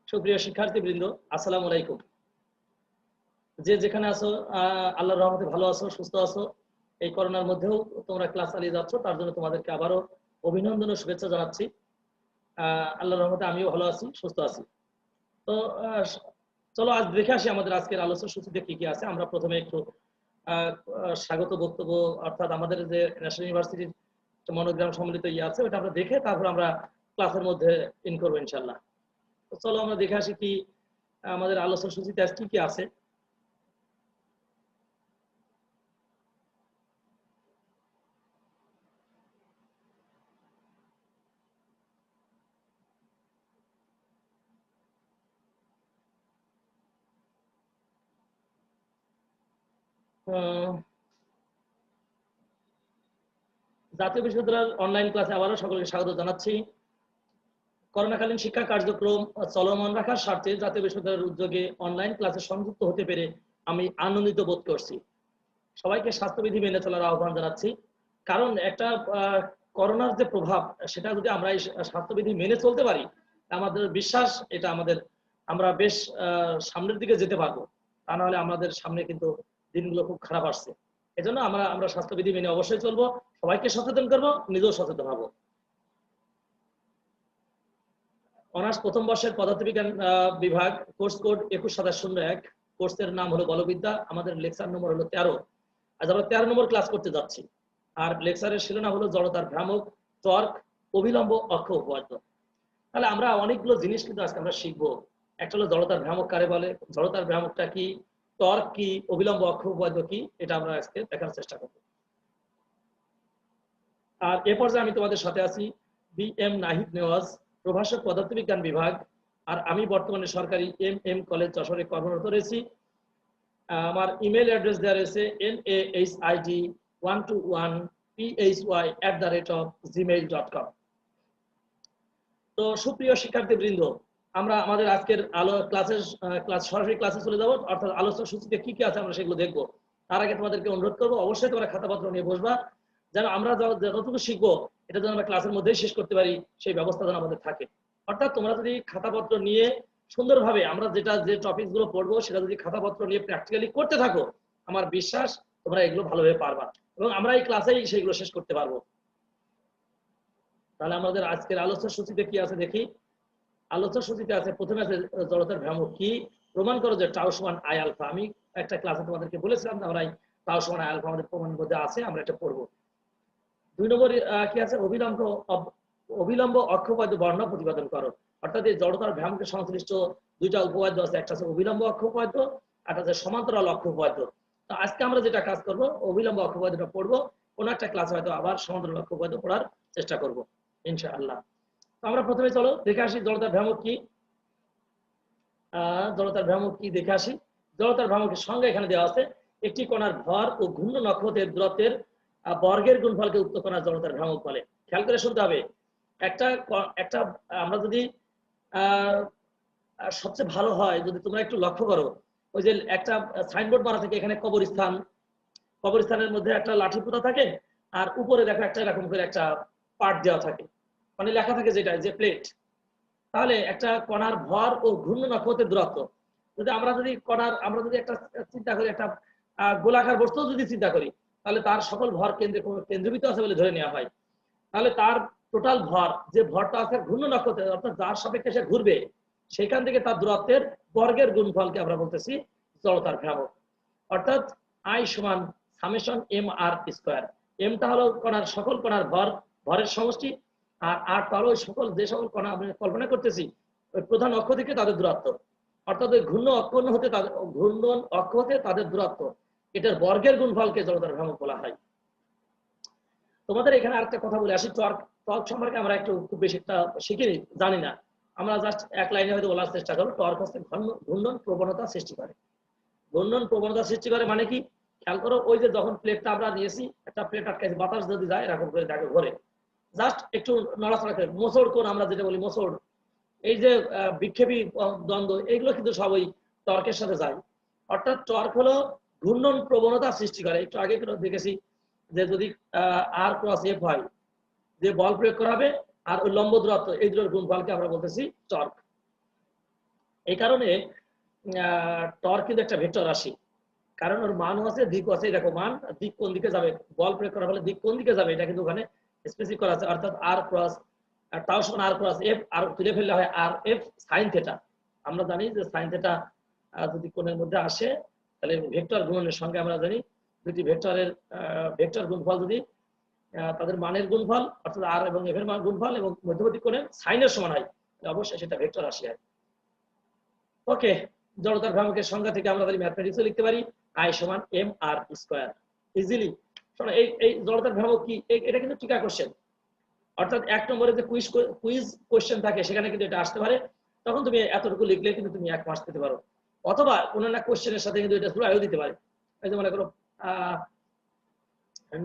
সুপ্রিয় শিক্ষার্থীবৃন্দ, আসসালামু আলাইকুম। যে যেখানে আছো, আল্লাহর রহমতে ভালো আছো, সুস্থ আছো। এই করোনার মধ্যেও তোমরা ক্লাস চালিয়ে যাচ্ছ, তার জন্য তোমাদেরকে আবারও অভিনন্দন ও শুভেচ্ছা জানাচ্ছি। আল্লাহর রহমতে আমিও ভালো আছি, সুস্থ আছি। তো চলো আজ দেখে আসি আমাদের আজকের আলোচনা সূচিতে কি কি আছে। আমরা প্রথমে একটু স্বাগত বক্তব্য, অর্থাৎ আমাদের যে ন্যাশনাল ইউনিভার্সিটির মনোগ্রাম সম্মিলিত আছে, ওটা আমরা দেখে তারপর আমরা ক্লাসের মধ্যে ইন করবো ইনশাল্লাহ। তো চলো আমরা দেখে আসি কি আমাদের আলোচনা সূচিতে আজ কি কি আছে। জাতীয় বিশ্ববিদ্যালয়ের অনলাইন ক্লাসে আবারও সকলকে স্বাগত জানাচ্ছি। করোনাকালীন শিক্ষা কার্যক্রম চলমান রাখার স্বার্থে জাতীয় বিশ্ববিদ্যালয়ের উদ্যোগে অনলাইন ক্লাসে সংযুক্ত হতে পেরে আমি আনন্দিত বোধ করছি। সবাইকে স্বাস্থ্যবিধি মেনে চলার আহ্বান জানাচ্ছি। কারণ একটা করোনার যে প্রভাব, সেটা যদি আমরা এই স্বাস্থ্যবিধি মেনে চলতে পারি, আমাদের বিশ্বাস এটা আমরা বেশ সামনের দিকে যেতে পারবো। তা না হলে আমাদের সামনে কিন্তু দিনগুলো খুব খারাপ আসছে। এজন্য আমরা স্বাস্থ্যবিধি মেনে অবশ্যই চলবো, সবাইকে সচেতন করবো, নিজেও সচেতন হবো। অনার্স প্রথম বর্ষের পদার্থবিজ্ঞান বিভাগ, কোর্স কোড 21701, কোর্সের নাম হলো বলবিদ্যা। আমাদের লেকচার নম্বর হলো 13। আজ আমরা 13 নম্বর ক্লাস করতে যাচ্ছি। আর লেকচারের শিরোনাম হলো জড়তার ভ্রামক, টর্ক, অবিলম্ব, অক্ষ উপপাদ্য। তাহলে আমরা অনেকগুলো জিনিস কিন্তু আজকে আমরা শিখবো। একটা হলো জড়তার ভ্রামক কারে বলে, জড়তার ভ্রামকটা কি, টর্ক কি, অবিলম্ব অক্ষ উপপাদ্য কি, এটা আমরা আজকে দেখার চেষ্টা করব। আর এ পর্যায়ে আমি তোমাদের সাথে আছি BM নাহিদ নেওয়াজ, প্রভাষক পদার্থবিজ্ঞান বিভাগ। আর আমি বর্তমানে সরকারি MM কলেজ যশোরে কর্মরত রয়েছি। আমার ইমেল অ্যাড্রেস দেওয়া রয়েছে nahid121phy@gmail.com। তো সুপ্রিয় শিক্ষার্থীবৃন্দ, আমরা আমাদের আজকের সরাসরি ক্লাসে চলে যাব, অর্থাৎ আলোচনা সূচিতে কি কি আছে আমরা সেগুলো দেখবো। তার আগে তোমাদেরকে অনুরোধ করবো, অবশ্যই তোমরা খাতাপত্র নিয়ে বসবা, যেন আমরা যতটুকু শিখবো এটা যেন আমরা ক্লাসের মধ্যেই শেষ করতে পারি, সেই ব্যবস্থা যেন আমাদের থাকে। অর্থাৎ তোমরা যদি খাতাপত্র নিয়ে সুন্দরভাবে আমরা যে টপিক গুলো পড়বো সেটা যদি খাতাপত্র নিয়ে প্র্যাকটিক্যালি করতে থাকো, আমার বিশ্বাস তোমরা এগুলো ভালোভাবে পারবা এবং আমরা এই ক্লাসেই সেইগুলো শেষ করতে পারবো। তাহলে আমাদের আজকের আলোচনা সূচিতে কি আছে দেখি। আলোচনা সূচিতে আছে, প্রথমে আছে জড়তার ভ্রামক কি, প্রমাণ করো যে টাউ সমান আই আলফা। আমি একটা ক্লাসে তোমাদেরকে বলেছিলাম আমরা টাউ সমান আই আলফা আমাদের প্রমাণ মধ্যে আছে, আমরা এটা পড়বো। 2 নম্বর কি আছে, অবিলম্ব অক্ষপাদ্য বর্ণ প্রতিপাদন করো। অর্থাৎ এই জড়তার ভ্রামকের সংশ্লিষ্ট দুইটা উপপাদ্য আছে, একটা আছে অবিলম্ব অক্ষপাদ্য, একটা আছে সমান্তরাল অক্ষপাদ্য। তো আজকে আমরা যেটা কাজ করব, অবিলম্ব অক্ষপাদ্যটা পড়বো, কোন একটা ক্লাসে হয়তো আবার সমান্তরাল অক্ষপাদ্য পড়ার চেষ্টা করব ইনশাআল্লাহ। তো আমরা প্রথমে চলো দেখে আসি জড়তার ভ্রামক কি। জড়তার ভ্রামক কি দেখে আসি। জড়তার ভ্রামকের সংজ্ঞা এখানে দেওয়া আছে, একটি কণার ভর ও ঘূর্ণন অক্ষপথের দূরত্বের বর্গের গুণফলকে উক্ত কণার জড়তার ভ্রামক বলে। খেয়াল করে শুনতে হবে। একটা আমরা যদি সবচেয়ে ভালো হয় যদি তোমরা একটু লক্ষ্য করো, ওই যে একটা সাইনবোর্ড মারা থাকে, এখানে কবরস্থানের মধ্যে একটা লাঠি পোঁতা থাকে, আর উপরে দেখো একটা এরকম করে একটা পার্ট দেওয়া থাকে, মানে লেখা থাকে যেটা যে প্লেট। তাহলে একটা কণার ভর ও ঘূর্ণন অক্ষপথের দূরত্ব, আমরা যদি একটা চিন্তা করি, একটা গোলাকার বস্তু যদি চিন্তা করি, তাহলে তার সকল ভর কেন্দ্রবিন্দু আছে বলে ধরে নেওয়া হয়। তাহলে তার টোটাল ভর, যে ভরটা আছে ঘূর্ণন অক্ষতে, অর্থাৎ যার সাপেক্ষে সে ঘুরবে, সেখান থেকে তার দূরত্বের বর্গের গুণফলকে আমরা বলতেছি জড়তার ভ্রামক। অর্থাৎ I সমান সামেশন mr স্কয়ার। এমটা হলো সকল কণার ভরের সমষ্টি, আর আরটা হলো যে সকল কণা আমরা কল্পনা করতেছি ওই প্রধান অক্ষ থেকে তাদের দূরত্ব, অর্থাৎ ওই ঘূর্ণন অক্ষ হতে তাদের দূরত্ব, এটার বর্গের গুণফলকে জড়তার ভ্রামক বলা হয়। তোমাদের এখানে আরেকটা কথা বলে আসি, টর্ক সম্পর্কে আমরা একটু খুব বেশি একটা শিখিনি, জানি না। আমরা জাস্ট এক লাইনে হয়তো বলার চেষ্টা করবো, টর্ক হচ্ছে ঘূর্ণন প্রবণতা সৃষ্টি করে। ঘূর্ণন প্রবণতা সৃষ্টি করে মানে কি, খেয়াল করো, ওই যে যখন প্লেটটা আমরা নিয়েছি, একটা প্লেট আটকাইছি, বাতাস যদি যায় এরকম করে দেখো ঘরে, জাস্ট একটু নড়াচড়া করে, মোচড় কোণ আমরা যেটা বলি, মোচড়, এই যে বিক্ষেপী দ্বন্দ্ব, এগুলো কিন্তু সবই টর্কের সাথে যায়। অর্থাৎ টর্ক হলো ঘূর্ণন প্রবণতা সৃষ্টি করে। একটু আগে দেখেছি যে যদি আর ক্রস এফ হয়, যে বল প্রয়োগ করা হবে, আর ওই লম্ব দূরত্ব, এই দুটোর গুণফলকে আমরা বলতেছি টর্ক। এই কারণে টর্ক কিন্তু একটা ভেক্টর রাশি, কারণ ওর মানও আছে দিকও আছে। দেখো মান দিক কোন দিকে যাবে, বল প্রয়োগ করার ফলে দিক কোন দিকে যাবে এটা কিন্তু ওখানে স্পেসিফিক করা আছে, অর্থাৎ আর ক্রস টাও সমান আর ক্রস এফ, আর তুলে ফেললে হয় আর এফ সাইন থেটা। আমরা জানি যে সাইন থেটা যদি কোণের মধ্যে আসে তাহলে ভেক্টর গুণনের সঙ্গে আমরা জানি দুটি ভেক্টরের ভেক্টর গুণফল যদি তাদের মানের গুণফল অর্থাৎ আর এবং এফ এর মান গুণফল এবং মধ্যবর্তী কোণের সাইনের সমান হয়, অবশ্যই সেটা ভেক্টর রাশি হয়। ওকে, জড়তার ভ্রামকের সংজ্ঞা থেকে আমরা তাহলে ম্যাথমেটিক্সও লিখতে পারি I সমান এম আর স্কয়ার ইজিলি। শোনো এই জড়তার ভ্রামক কি, এটা কিন্তু টিকা কোশ্চেন, অর্থাৎ এক নম্বরে যে কুইজ কোশ্চেন থাকে সেখানে কিন্তু এটা আসতে পারে, তখন তুমি এতটুকু লিখলে কিন্তু তুমি 1 মার্কস পেতে পারো, অথবা কোনো না কোশ্চেনের সাথে কিন্তু এটা শুরু দিতে পারে। এই যে মনে করো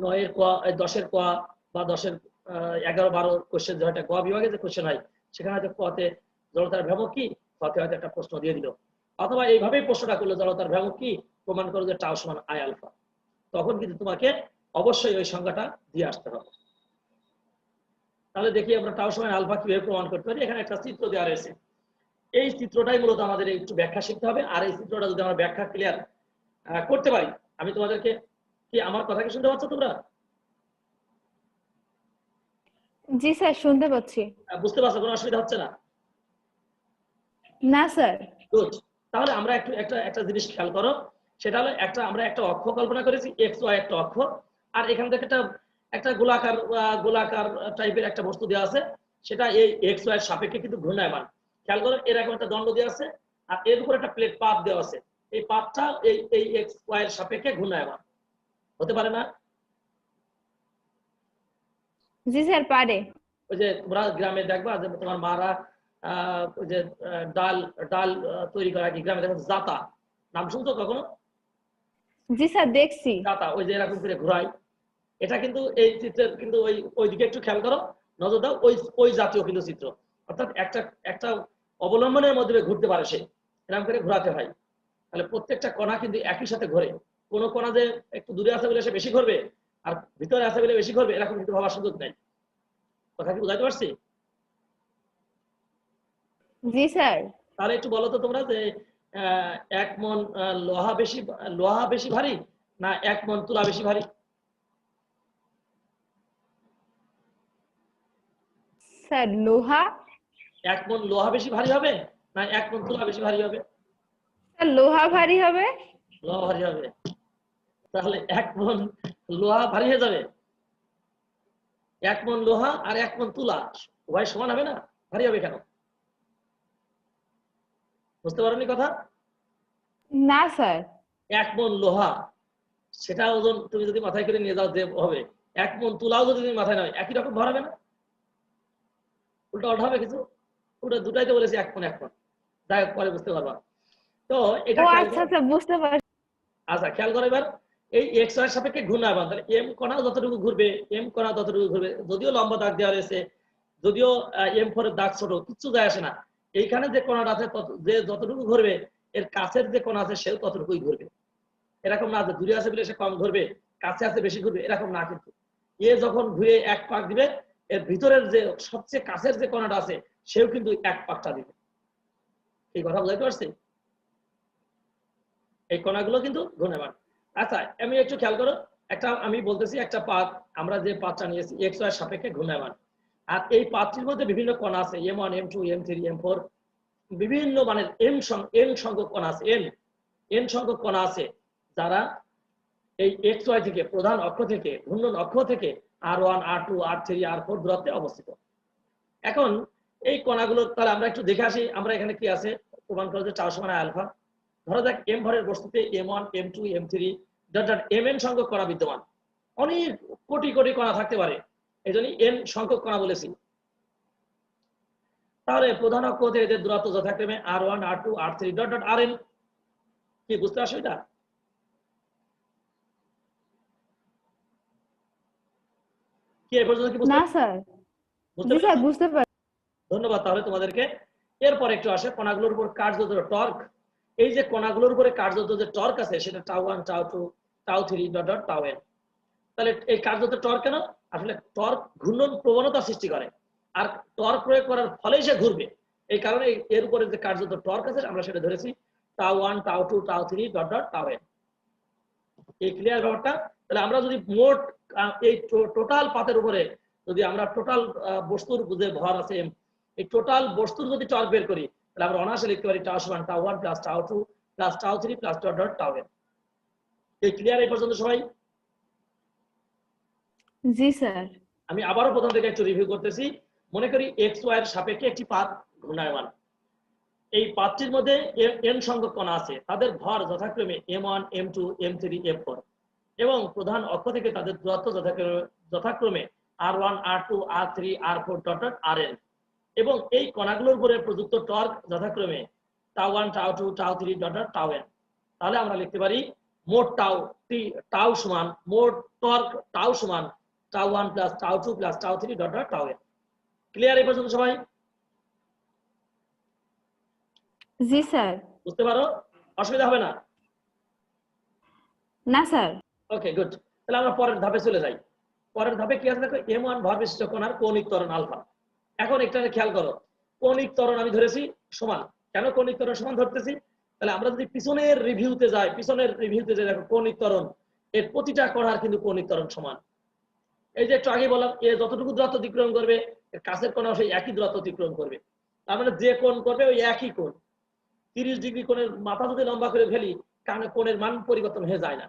9-এর ক 10-এর ক বা 10-এর 11-12 কোশ্চেন যেটা ক বিভাগে যে কোশ্চেন হয় সেখানে হয়তো কতে জড়তার ভ্রামক কি, কতে হয়তো একটা প্রশ্ন দিয়ে দিল, অথবা এইভাবেই প্রশ্নটা করলো জড়তার ভ্রামক কি, প্রমাণ করো যে টাও সমান আই আলফা, তখন কিন্তু তোমাকে অবশ্যই ওই সংজ্ঞাটা দিয়ে আসতে হবে। তাহলে দেখি আমরা টাও সমান আলফা কিভাবে প্রমাণ করতে পারি। এখানে একটা চিত্র দেওয়া রয়েছে, এই চিত্রটাই মূলত আমাদের একটু ব্যাখ্যা শিখতে হবে, আর এই চিত্রটা যদি আমরা ব্যাখ্যা ক্লিয়ার করতে পারি, আমি তোমাদেরকে কি আমার কথা কি শুনতে পাচ্ছ তোমরা? জি স্যার, শুনতে পাচ্ছি। বুঝতে পারছো, কোনো অসুবিধা হচ্ছে না? না স্যার। গুড। তাহলে আমরা একটু একটা জিনিস খেয়াল করো, সেটা হলো আমরা একটা অক্ষ কল্পনা করেছি, এক্স ওয়াই একটা অক্ষ, আর এখান থেকে একটা গোলাকার টাইপের একটা বস্তু দেওয়া আছে, সেটা এই এক্স ওয়াই এর সাপেক্ষে কিন্তু ঘূর্ণায়মান। খেয়াল করো এরকম একটা দণ্ড দেওয়া আছে, আর এর উপর একটা প্লেট পাত দেওয়া আছে, এই পাতটা এই এক্স ওয়াই এর সাপেক্ষে ঘূর্ণায়মান হতে পারে না? জি স্যার, পারে। ওই যে তোমরা গ্রামে দেখবা যে তোমার মারা ওই যে ডাল ডাল তৈরি করা কি গ্রামে দেখো জাতা, নাম শুনছো কখনো? জি স্যার, দেখছি। জাতা ওই যে এরকম করে ঘোরায়, এটা কিন্তু এই চিত্রের কিন্তু ওই দিকে একটু খেয়াল করো, নজর দাও, ওই জাতীয় কিন্তু চিত্র, অর্থাৎ একটা অবলম্বনের মধ্যে ঘুরতে পারে সে, এরকম করে ঘোরাতে হয়। তাহলে প্রত্যেকটা কণা কিন্তু একই সাথে ঘোরে, কোন কণা যে একটু দূরে আছে বলে সে বেশি ঘুরবে আর ভিতরে আছে বলে বেশি ঘুরবে এরকম কিন্তু ভাবার সুযোগ নেই। কথা কি বুঝাতে পারছি? জি স্যার। তাহলে একটু বলো তো তোমরা যে 1 মণ লোহা বেশি ভারী না 1 মণ তুলা বেশি ভারী? স্যার লোহা। 1 মণ লোহা বেশি ভারী হবে না 1 মণ তুলা বেশি ভারী হবে? স্যার লোহা ভারী হবে। লোহা ভারী হবে। তাহলে 1 মণ লোহা ভারী হয়ে যাবে, 1 মণ লোহা আর 1 মণ তুলা উভয় সমান হবে না, ভারী হবে কেন? বুঝতে পারোনি কথা? না স্যার। 1 মণ লোহা সেটা ওজন তুমি যদি মাথায় করে নিয়ে যাও যে হবে, 1 মণ তুলাও যদি তুমি মাথায় নাও একই রকম ভর হবে না, উল্টা পাল্টা হবে কিছু? ওটা দুটাই তো বলেছি 1 মণ 1 মণ, যাই হোক পরে বুঝতে পারবা। তো এটা ও খেয়াল আচ্ছা করো। আচ্ছা, বুঝতে পারছি। আচ্ছা খেয়াল করো এবার, এই এক্স ওয়াই সাপেক্ষে ঘূর্ণায়মান, তাহলে এম কণা যতটুকু ঘুরবে এম কণা ততটুকু ঘুরবে, যদিও লম্বা দাগ দেওয়া রয়েছে, যদিও M4 এর দাগ ছোট, কিচ্ছু যায় আসে না, এইখানে যে কণাটা আছে যে যতটুকু ঘুরবে এর কাছের যে কণা আছে সেও ততটুকুই ঘুরবে। এরকম না যে দূরে আছে বলে সে কম ঘুরবে, কাছে আছে বেশি ঘুরবে, এরকম না। কিন্তু এ যখন ঘুরে 1 পাক দিবে, এর ভিতরের যে সবচেয়ে কাছের যে কণাটা আছে সেও কিন্তু 1 পাকটা দিবে। এই কথা বুঝাইতে পারছি? এই কণাগুলো কিন্তু ঘূর্ণায়মান। আচ্ছা আমি একটু খেয়াল করো, আমি বলতেছি একটা পাত, আমরা যে পাতটা নিয়েছি এক্স ওয়াই সাপেক্ষে ঘূর্ণায়মান, আর এই পাতটির মধ্যে বিভিন্ন কণা আছে, M1 M2 M3 M4, বিভিন্ন মানের n সংখ্যক কণা আছে, n সংখ্যক কণা আছে, যারা এই এক্স ওয়াই থেকে প্রধান অক্ষ থেকে ঘূর্ণন অক্ষ থেকে R1 R2 R3 R4 দূরত্বে অবস্থিত। এখন এই কণাগুলো তাহলে আমরা একটু দেখে আসি, আমরা এখানে কি আছে প্রমাণ করো যে টাও সমান আলফা। ধরা যাক m ভরের বস্তুতে M1 M2 M3 mn সংখ্যক কণা বিদ্যমান, অনেক কোটি কোটি কণা থাকতে পারে, এই জন্যই n সংখ্যক কণা বলেছি। তাহলে প্রধান অক্ষ থেকে এদের দূরত্ব যথাক্রমে R1 R2 R3 Rn। কি বুঝতে পারছো এটা? কি এই পর্যন্ত কি বুঝতে? না স্যার। জি স্যার, বুঝতে পারছি। ধন্যবাদ। তাহলে তোমাদেরকে এরপর একটু আসে কণাগুলোর উপর কার্যত টর্ক। এই যে কণাগুলোর উপরে কার্যত যে টর্ক আছে সেটা টাউ1 টাউ2 টাউ3 টাউ n। তাহলে এই কার্যত টর্ক কেন? আসলে টর্ক ঘূর্ণন প্রবণতা সৃষ্টি করে, আর টর্ক প্রয়োগ করার ফলেই সে ঘুরবে। এই কারণে এর উপরে যে কার্যত টর্ক আছে আমরা সেটা ধরেছি tau 1 tau 2 tau 3 dot dot tau n। এই ক্লিয়ার ব্যাপারটা? তাহলে আমরা যদি মোট এই টোটাল পাতের উপরে যদি আমরা টোটাল বস্তুর যে ভর আছে এই টোটাল বস্তুর যদি টর্ক বের করি তাহলে আমরা অনায়াসে লিখতে পারি টাউ সমান tau 1 plus tau 2 plus tau 3 plus dot dot tau n। এই ক্লিয়ার এই পর্যন্ত সবাই? জি স্যার। আমি আবারও প্রথম থেকে একটু রিভিউ করতেছি। মনে করি এক্স ওয়াই এর সাপেক্ষে একটি পাত ঘূর্ণায়মান। এই পাতটির মধ্যে n সংখ্যক কণা আছে, তাদের ভর যথাক্রমে m1 m2 m3 m4 এবং প্রধান অক্ষ থেকে তাদের দূরত্ব যথাক্রমে r1 r2 r3 r4 dot dot rn এবং এই কণাগুলোর উপরে প্রযুক্ত টর্ক যথাক্রমে tau 1 tau 2 tau 3 dot dot tau n। তাহলে আমরা লিখতে পারি মোট টাউ সমান মোট টর্ক টাউ সমান tau 1 plus tau 2 plus tau 3 dot dot tau n। Clear এই পর্যন্ত সবাই? জি স্যার। বুঝতে পারো? অসুবিধা হবে না? না স্যার। Okay good. তাহলে আমরা পরের ধাপে চলে যাই। পরের ধাপে কি আছে দেখো, m1 ভর বিশিষ্ট কণার কৌণিক ত্বরণ আলফা। এখন একটা খেয়াল করো, কৌণিক ত্বরণ আমি ধরেছি সমান। কেন কৌণিক ত্বরণ সমান ধরতেছি? তাহলে আমরা যদি পিছনের রিভিউতে যাই দেখো কৌণিক ত্বরণ এর প্রতিটা কণার কিন্তু কৌণিক ত্বরণ সমান। এই যে একটু আগে বললাম এ যতটুকু দূরত্ব অতিক্রম করবে এর কাছের কোণাও সেই একই দূরত্ব অতিক্রম করবে। তার মানে যে কোণ করবে ওই একই কোণ। 30 ডিগ্রি কোণের মাথা যদি লম্বা করে ফেলি কারণ কোণের মান পরিবর্তন হয়ে যায় না।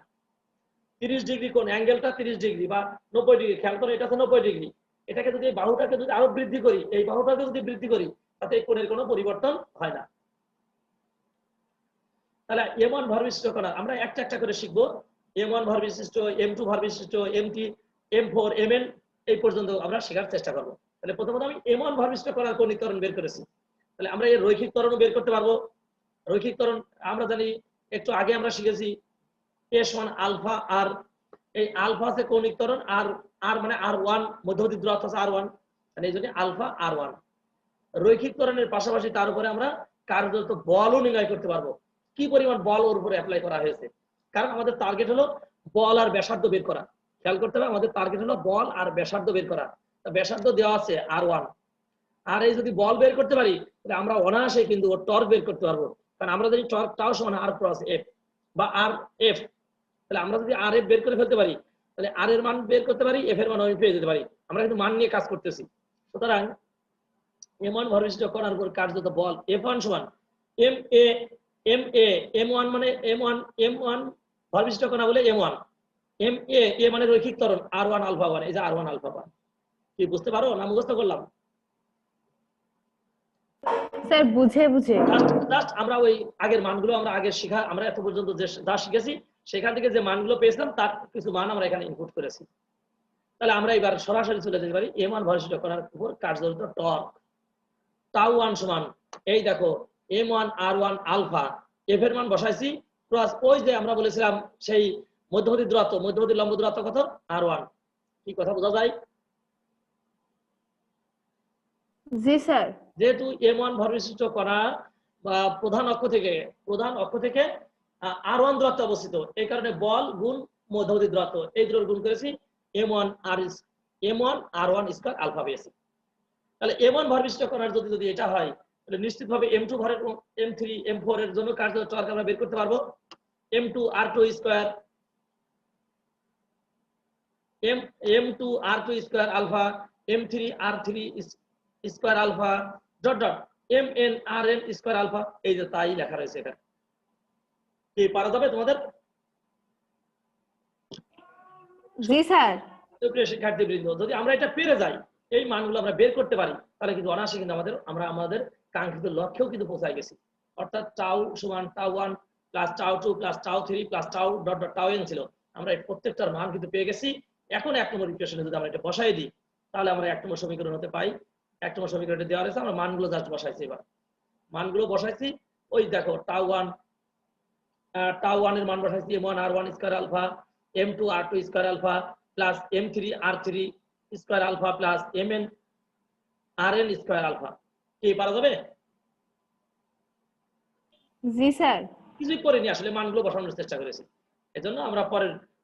30 ডিগ্রি কোণ অ্যাঙ্গেলটা 30 ডিগ্রি বা 90 ডিগ্রি, খেয়াল করে এটা তো 90 ডিগ্রি। এটাকে যদি বাহুটাকে যদি আরো বৃদ্ধি করি, এই বাহুটাকে যদি বৃদ্ধি করি তাতে এই কোণের কোনো পরিবর্তন হয় না। তাহলে m1 ভর বিশিষ্ট কণা আমরা একটা একটা করে শিখবো। m1 ভর বিশিষ্ট, m2 ভর বিশিষ্ট, m3, m4, mn এই পর্যন্ত আমরা শেখার চেষ্টা করব। তাহলে প্রথমত আমি m1 ভর বিশিষ্ট কণার কৌণিক ত্বরণ বের করেছি। তাহলে আমরা এর রৈখিক ত্বরণও বের করতে পারবো। রৈখিক ত্বরণ আমরা জানি একটু আগে আমরা শিখেছি a সমান আলফা আর এই আলফা আছে কৌণিক ত্বরণ আর আর মানে r1 মধ্যবর্তী দূরত্ব আছে r1, মানে এই জন্য আলফা r1। রৈখিক ত্বরণের পাশাপাশি তার উপরে আমরা কার্যত বলও নির্ণয় করতে পারবো, কি পরিমাণ বল ওর উপরে অ্যাপ্লাই করা হয়েছে। কারণ আমাদের টার্গেট হলো বল আর ব্যাসার্ধ বের করা। খেয়াল করতে হবে আমাদের টার্গেট হলো বল আর ব্যাসার্ধ বের করা। ব্যাসার্ধ দেওয়া আছে r1, আর এই যদি বল বের করতে পারি তাহলে আমরা অনায়াসে কিন্তু ওর টর্ক বের করতে পারবো। কারণ আমরা যদি টর্ক টাও সমান r ক্রস f বা r f, তাহলে আমরা যদি r f বের করে ফেলতে পারি তাহলে r এর মান বের করতে পারি, f এর মান আমি পেয়ে যেতে পারি। আমরা কিন্তু মান নিয়ে কাজ করতেছি। সুতরাং m1 ভর বিশিষ্ট কণার উপর কার্যত বল f1 সমান m1 মানে m1 ভর বিশিষ্ট কণা বলে m1 a মানে রৈখিক ত্বরণ r1 আলফা 1, এই যে r1 আলফা 1। কি বুঝতে পারো না মুখস্থ করলাম? স্যার বুঝে বুঝে জাস্ট আমরা ওই আগের মানগুলো আমরা আগে শিখা আমরা এত পর্যন্ত যে যা শিখেছি সেখান থেকে যে মানগুলো পেয়েছিলাম তার কিছু মান আমরা এখানে ইনপুট করেছি। তাহলে আমরা এবার সরাসরি চলে যেতে পারি m1 ভর বিশিষ্ট কণার উপর কার্যত টর্ক টাউ 1 সমান এই দেখো m1 r1 আলফা f এর মান বসাইছি প্লাস ওই যে আমরা বলেছিলাম সেই মধ্যবর্তী দূরত্ব, মধ্যবর্তী লম্ব দূরত্ব কত r1। কি কথা বোঝা যায়? জি স্যার। যেহেতু m1 ভর বিশিষ্ট কণা বা প্রধান অক্ষ থেকে r1 দূরত্বে অবস্থিত, এই কারণে বল গুণ মধ্যবর্তী দূরত্ব এই দুটোর গুণ করেছি m1 r1 স্কয়ার আলফা পেয়েছি। তাহলে m1 ভর বিশিষ্ট কণার যদি এটা হয় তাহলে নিশ্চিতভাবে m2 ভরের m3 m4 এর জন্য কার্যত টর্ক আমরা বের করতে পারবো। m2 r2 square m2 r2 square alpha m3 r3 square alpha dot dot mn rn square alpha, এই যে তাই লেখা রয়েছে। এটা কি পারা যাবে তোমাদের? জি স্যার। প্রিয় শিক্ষার্থীবৃন্দ, যদি আমরা এটা পেরে যাই, এই মানগুলো আমরা বের করতে পারি, তাহলে কিন্তু অনায়াসে কিন্তু আমরা আমাদের কাঙ্ক্ষিত লক্ষ্যেও কিন্তু পৌঁছায় গেছি। অর্থাৎ টাউ সমান tau 1 plus tau 2 plus tau 3 plus tau dot dot tau n ছিল, আমরা এই প্রত্যেকটার মান কিন্তু পেয়ে গেছি। এখন এক নম্বর ইকুয়েশনে যদি আমরা এটা বসাই দিই তাহলে আমরা এক নম্বর সমীকরণ হতে পাই। এক নম্বর সমীকরণে দেওয়া রয়েছে, আমরা মানগুলো জাস্ট বসাইছি। এবার মানগুলো বসাইছি, ওই দেখো টাউ 1 এর মান বসাইছি m1 r1 square alpha m2 r2 square alpha plus m3 r3 square alpha plus mn rn square alpha. কি পারা যাবে? জি স্যার। কিছুই করিনি, আসলে মানগুলো বসানোর চেষ্টা করেছি। এজন্য আমরা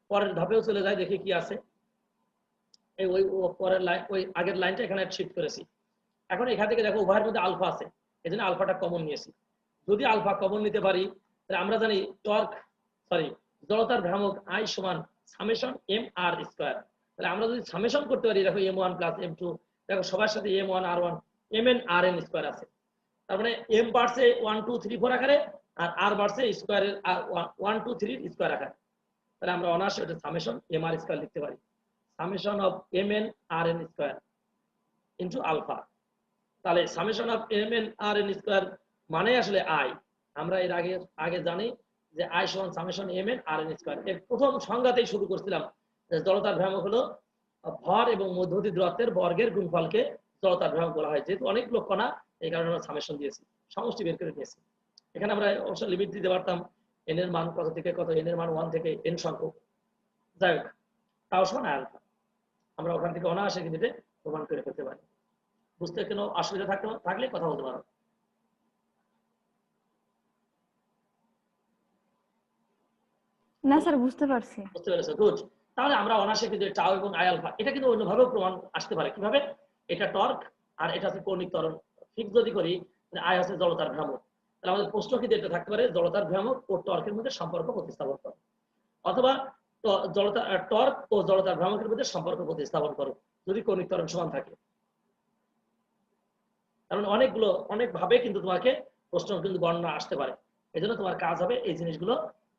পরের ধাপেও চলে যাই, দেখি কি আছে। এই ওই পরের লাইন, ওই আগের লাইনটা এখানে শিফট করেছি। এখন এখান থেকে দেখো উভয়ের মধ্যে আলফা আছে, এই জন্য আলফাটা কমন নিয়েছি। যদি আলফা কমন নিতে পারি তাহলে আমরা জানি জড়তার ভ্রামক আই সমান সামেশন এম আর স্কোয়ার। তাহলে আমরা যদি সামেশন করতে পারি, দেখো m1 প্লাস m2, দেখো সবার সাথে m1 r1 mn rn square আছে। তার মানে m বাড়ছে 1 2 3 4 আকারে, আর r বাড়ছে স্কোয়ারের 1 2 3 স্কোয়ার আকারে। তাহলে আমরা অনার্সে এটা সামেশন এম আর স্কোয়ার লিখতে পারি, summation of mn rn square into alpha. তাহলে summation of mn rn square মানে আসলে আই। আমরা এর আগে জানি যে আই সমান সামেশন mn rn স্কোয়ার। এর প্রথম সংজ্ঞাতেই শুরু করছিলাম যে জড়তার ভ্রামক হলো ভর এবং মধ্যবর্তী দূরত্বের বর্গের গুণফলকে জড়তার ভ্রামক বলা হয়। যেহেতু অনেক লোক কণা, এই কারণে আমরা সামেশন দিয়েছি, সমষ্টি বের করে নিয়েছি। এখানে আমরা অবশ্য লিমিট দিতে পারতাম, এন এর মান কত থেকে কত, এন এর মান 1 থেকে এন সংখ্যক, যাই হোক তাও সমান আলফা। আমরা ওখান থেকে অনায়াসে কিন্তু এটা প্রমাণ করে ফেলতে পারি। বুঝতে কোনো অসুবিধা থাকলে কথা বলতে পারো। না স্যার, বুঝতে পারছি। বুঝতে পেরেছো? গুড। তাহলে আমরা অনায়াসে কিন্তু টাও এবং আই আলফা, এটা কিন্তু অন্যভাবেও প্রমাণ আসতে পারে। কিভাবে? এটা টর্ক আর এটা হচ্ছে কৌণিক ত্বরণ। ফিক্স যদি করি আই হচ্ছে জড়তার ভ্রামক, তাহলে আমাদের প্রশ্ন কিন্তু এটা থাকতে পারে জড়তার ভ্রামক ও টর্কের মধ্যে সম্পর্ক প্রতিস্থাপন করো, অথবা টর্ক ও জড়তার ভ্রামকের মধ্যে সম্পর্ক প্রতিস্থাপন করো যদি কৌণিক ত্বরণ সমান থাকে। কারণ অনেক ভাবে কিন্তু তোমাকে প্রশ্ন কিন্তু বর্ণনা আসতে পারে। এই জন্য তোমার কাজ হবে এই জিনিসগুলো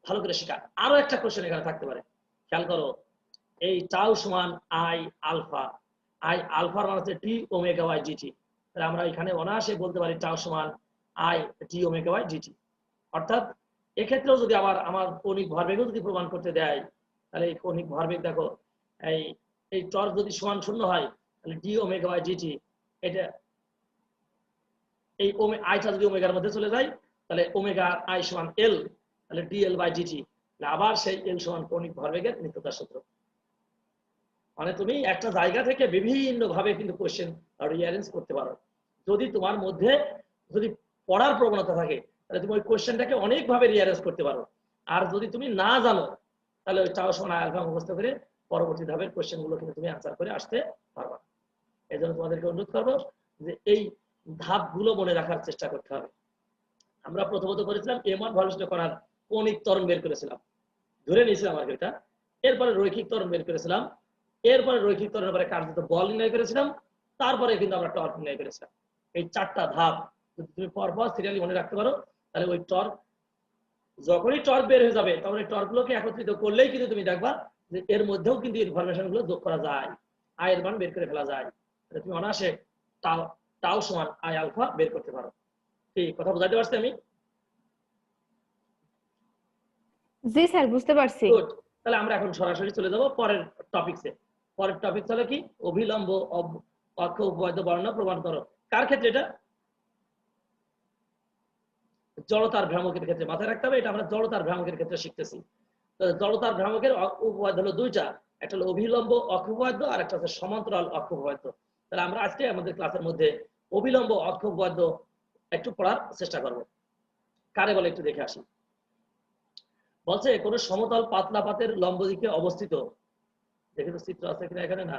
ভালো করে শেখা। আরো একটা কোশ্চেন এখানে থাকতে পারে, খেয়াল করো। এই টাউ সমান আই আলফা, আই আলফার মান হচ্ছে টি ওমেগা ওয়াই ডিটি। তাহলে আমরা এখানে অনায়াসে বলতে পারি টাউ সমান I T omega Y DT. অর্থাৎ এক্ষেত্রেও যদি আমার কৌণিক ভরবেগও যদি প্রমাণ করতে দেয়, তাহলে এই কৌণিক ভরবেগ দেখো, এই টর্ক যদি সমান শূন্য হয়, তাহলে ডি ওমেগা ওয়াই ডিটি, এটা এই আইটা যদি ওমেগার মধ্যে চলে যায়, তাহলে ওমেগা আই সমান এল, তাহলে ডিএল বাই ডিটি। আবার সেই এল সমান কৌণিক ভরবেগের নিত্যতার সূত্র। মানে তুমি একটা জায়গা থেকে বিভিন্ন ভাবে কিন্তু কোশ্চেন রিঅ্যারেঞ্জ করতে পারো। যদি তোমার মধ্যে যদি পড়ার প্রবণতা থাকে, তাহলে তুমি ওই কোশ্চেনটাকে অনেক ভাবে রিঅ্যারেঞ্জ করতে পারো। আর যদি তুমি না জানো, তাহলে ওই টাও সমান আই আলফা মুখস্থ করে পরবর্তী ধাপের কোশ্চেন গুলো কিন্তু তুমি আনসার করে আসতে পারবা। এই জন্য তোমাদেরকে অনুরোধ করবো যে এই ধাপগুলো মনে রাখার চেষ্টা করতে হবে। আমরা প্রথমত করেছিলাম m1 ভরবেষ্টিত কণার কৌণিক ত্বরণ বের করেছিলাম, ধরে নিয়েছিলাম আর এটা। এরপরে রৈখিক ত্বরণ বের করেছিলাম, এরপরে রৈখিক ত্বরণের পরে কার্যত বল নির্ণয় করেছিলাম, তারপরে কিন্তু আমরা টর্ক নির্ণয় করেছিলাম। এই 4টা ধাপ যদি তুমি পরপর সিরিয়ালি মনে রাখতে পারো, তাহলে ওই টর্ক, যখনই টর্ক বের হয়ে যাবে তখন এই টর্কগুলোকে একত্রিত করলেই কিন্তু তুমি দেখবা যে এর মধ্যেও কিন্তু ইনফরমেশন গুলো যোগ করা যায়, আয়ের মান বের করে ফেলা যায়। তুমি অনায়াসে টাও সমান আই আলফা বের করতে পারো। ঠিক কথা বুঝাতে পারছি আমি? জি স্যার, বুঝতে পারছি। গুড। তাহলে আমরা এখন সরাসরি চলে যাব পরের টপিকসে। পরের টপিক হলো কি? অভিলম্ব অক্ষ উপপাদ্য বর্ণনা প্রমাণ করো। কার ক্ষেত্রে এটা? জড়তার ভ্রামকের ক্ষেত্রে। মাথায় রাখতে হবে এটা আমরা জড়তার ভ্রামকের ক্ষেত্রে শিখতেছি। জড়তার ভ্রামকের উপপাদ্য হলো দুইটা, একটা হলো অভিলম্ব অক্ষ উপপাদ্য আর একটা হচ্ছে সমান্তরাল অক্ষ উপপাদ্য। তাহলে আমরা আজকে আমাদের ক্লাসের মধ্যে অভিলম্ব অক্ষ উপপাদ্য একটু পড়ার চেষ্টা করব। কারে বলে একটু দেখে আসি। বলছে কোন সমতল পাতলা পাতের লম্ব দিকে অবস্থিত, দেখে তো চিত্র আছে কিনা এখানে, না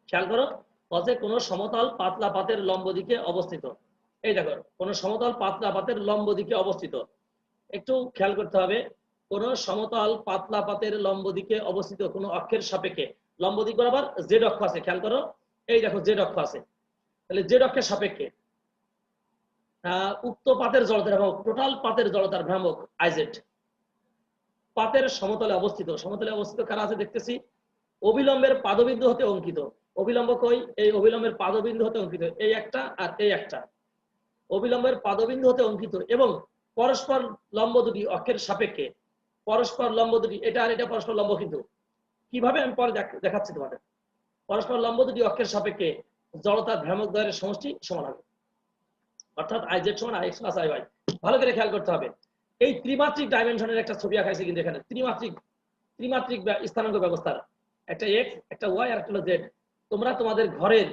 খেয়াল করো। বলছে কোন সমতল পাতলা পাতের লম্ব দিকে অবস্থিত। এই দেখো, কোন সমতল পাতলা পাতের লম্ব দিকে অবস্থিত। একটু খেয়াল করতে হবে, কোন সমতল পাতলা পাতের লম্ব দিকে অবস্থিত কোন অক্ষের সাপেক্ষে। লম্ব দিক বরাবর জেড অক্ষ আছে, খেয়াল করো। এই দেখো জেড অক্ষ আছে, তাহলে জেড অক্ষের সাপেক্ষে উক্ত পাতের জড়তার ভ্রামক, টোটাল পাতের জড়তার ভ্রামক আইজেড পাতের সমতলে অবস্থিত। সমতলে অবস্থিত কারা আছে দেখতেছি? অবিলম্বের পাদবিন্দু হতে অঙ্কিত। অবিলম্ব কই? এই অবিলম্বের পাদবিন্দু হতে অঙ্কিত, এই একটা আর এই একটা। অবিলম্বের পাদবিন্দু হতে অঙ্কিত এবং পরস্পর লম্ব দুটি অক্ষের সাপেক্ষে। পরস্পর লম্ব দুটি, এটা আর এটা পরস্পর লম্ব, কিন্তু কিভাবে আমি পরে দেখাচ্ছি তোমাদের। পরস্পর লম্ব দুটি অক্ষের সাপেক্ষে জড়তার ভ্রামক দ্বয়ের সমষ্টি সমান হবে, অর্থাৎ আইজেড সমান আইএক্স প্লাস আইওয়াই। ভালো করে খেয়াল করতে হবে। এই ত্রিমাত্রিক ডাইমেনশনের একটা ছবি আঁকাইছে কিন্তু এখানে, ত্রিমাত্রিক স্থানাঙ্ক ব্যবস্থার। একটা এক্স, একটা ওয়াই আর একটা হলো জেড। তোমরা তোমাদের ঘরের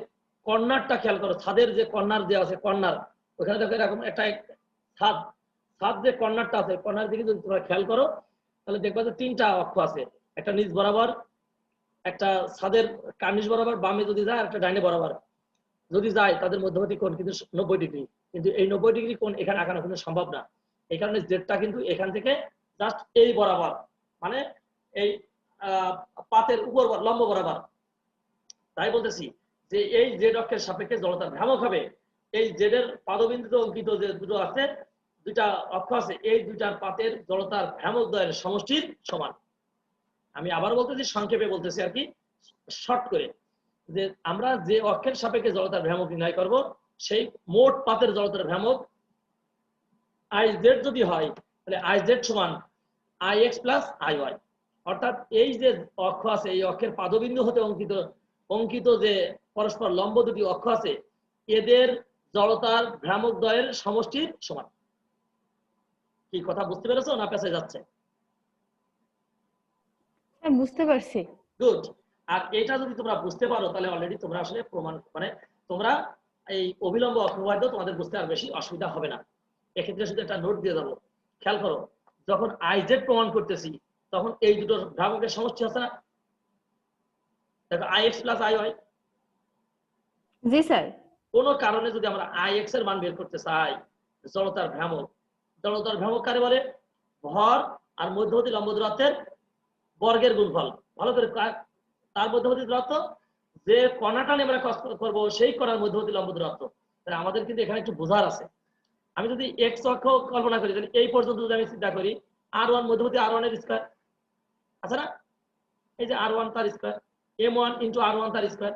কর্নারটা খেয়াল করো, ছাদের যে কর্নার দেওয়া আছে, কর্নার ওখানে দেখো এরকম একটা ছাদ যে কর্নারটা আছে, কর্নার দিকে যদি তোমরা খেয়াল করো, তাহলে দেখবা যে 3টা অক্ষ আছে। একটা নিচ বরাবর, একটা ছাদের কার্নিশ বরাবর বামে যদি যায় আর একটা ডাইনে বরাবর যদি যায় তাদের মধ্যবর্তী কোণ কিন্তু 90 ডিগ্রি, কিন্তু এই 90 ডিগ্রি কোণ এখানে আঁকানো কিন্তু সম্ভব না। এই কারণে জেডটা কিন্তু এখান থেকে জাস্ট এই বরাবর, মানে এই পাতের উপর লম্ব বরাবর। তাই বলতেছি যে এই জেড অক্ষের সাপেক্ষে জড়তার ভ্রামক হবে এই জেডের পাদবিন্দুতে অঙ্কিত যে দুটো আছে, দুইটা অক্ষ আছে, এই দুইটার পাতের জড়তার ভ্রামক দ্বয়ের সমষ্টির সমান। আমি আবার বলতেছি, সংক্ষেপে বলতেছি আর কি, শর্ট করে, যে আমরা যে অক্ষের সাপেক্ষে জড়তার ভ্রামক নির্ণয় করব সেই মোট পাতের জড়তার ভ্রামক আই জেড যদি হয় তাহলে আই জেড সমান I X plus I Y. অর্থাৎ এই যে অক্ষ আছে এই অক্ষের পাদবিন্দু হতে অঙ্কিত যে পরস্পর লম্ব দুটি অক্ষ আছে এদের জড়তার ভ্রামক দ্বয়ের সমষ্টির সমান। কি কথা বুঝতে পেরেছো না পেছায় যাচ্ছে? স্যার বুঝতে পারছি। গুড। আর এটা যদি তোমরা বুঝতে পারো তাহলে অলরেডি তোমরা আসলে প্রমাণ, মানে তোমরা এই অবিলম্ব অপবাদ্য তোমাদের বুঝতে আর বেশি অসুবিধা হবে না। এক্ষেত্রে শুধু একটা নোট দিয়ে যাবো, খেয়াল করো, যখন আই জেড প্রমাণ করতেছি তখন এই দুটোর ভ্রামকের সমষ্টি আছে না, দেখো I X plus I Y. জি স্যার। কোনো কারণে যদি আমরা আই এক্স এর মান বের করতে চাই, জড়তার ভ্রামক কারে বলে? ভর আর মধ্যবর্তী লম্ব দূরত্বের বর্গের গুণফল। ভালো করে, তার মধ্যবর্তী দূরত্ব যে কণাটা নিয়ে আমরা কাজ করবো সেই কণার মধ্যবর্তী লম্ব দূরত্ব। তাহলে আমাদের কিন্তু এখানে একটু বোঝার আছে। আমি যদি এক্স অক্ষ কল্পনা করি, তাহলে এই পর্যন্ত যদি আমি চিন্তা করি R1 মধ্যবর্তী R1 এর স্কয়ার আছে না, এই যে R1 তার স্কয়ার, M1 ইন্টু R1 তার স্কয়ার।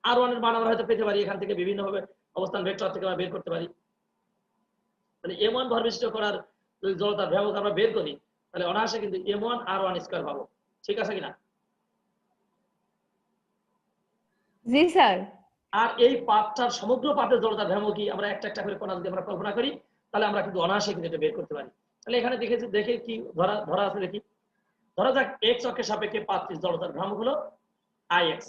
R1 এর মান আমরা হয়তো পেতে পারি এখান থেকে বিভিন্ন ভাবে অবস্থান ভেক্টর থেকে আমরা বের করতে পারি। তাহলে M1 ভর বিশিষ্ট করার যদি জড়তার ভ্রামক আমরা বের করি তাহলে অনায়াসে কিন্তু M1 R1 স্কয়ার পাবো। ঠিক আছে কিনা? জি স্যার। আর এই পাতটার সমগ্র পাতের জড়তার ভ্রামক কি আমরা একটা একটা করে কণা যদি আমরা কল্পনা করি তাহলে আমরা কিন্তু অনায়াসে কিন্তু এটা বের করতে পারি। তাহলে এখানে দেখে কি ধরা আছে দেখি। ধরা যাক এক্স অক্ষের সাপেক্ষে পাতটির জড়তার ভ্রামক হলো আই এক্স।